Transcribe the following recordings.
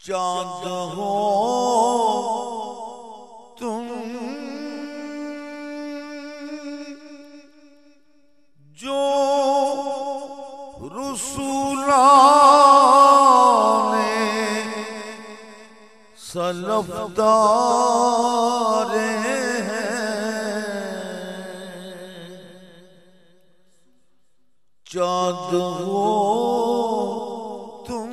चांद हो तुम जो रसूलाने सलफदारे चांद हो तुम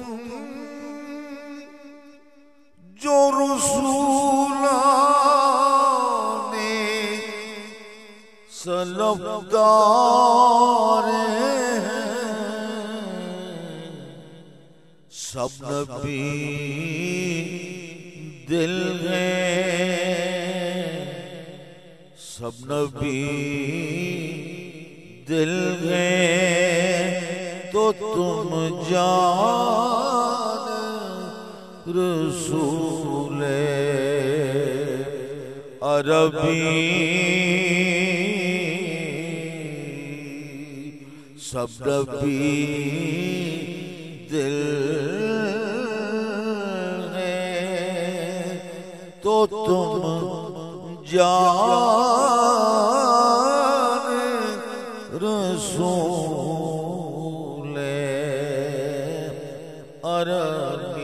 जो रसूलाने सलफदारे सब नबी दिल हैं, सब नबी दिल हैं तो तुम जान रसूले अरबी सब नबी दिल हैं तो तुम जान रसूले अरबी।